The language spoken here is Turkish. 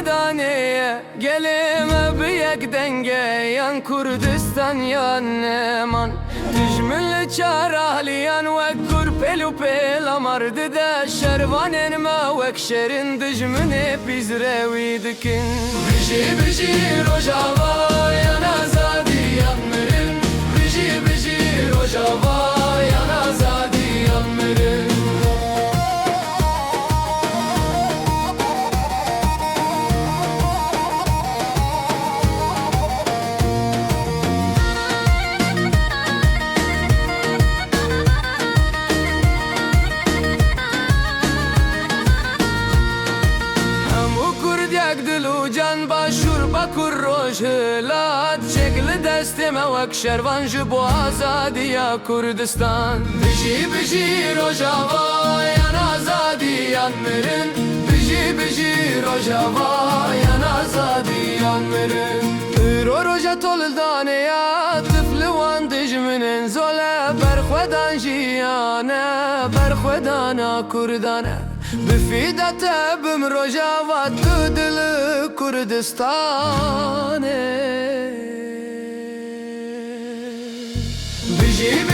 berxwedaneye gelime biyek denge yan Kurdistan yan Neman Dijminli çarahliyan vek kurpelu pel amardı da şervanen ma vek şerin dijmini pizrevi dikin Biji biji rojava yan azadi yan mirin Biji biji rojava yan azadi yan mirin Can başur bakur roj hilat Şekli destime vek şervan ji bo azadiya Kurdistan Biji biji rojava yan azadi yan mirin Biji biji rojava yan azadi yan mirin Ro roja toldane ya tifli wan dijminin zole berxwedan jiyane berxwedana Kurdane Bifidete bim rojava tu dili Kurdistane Biji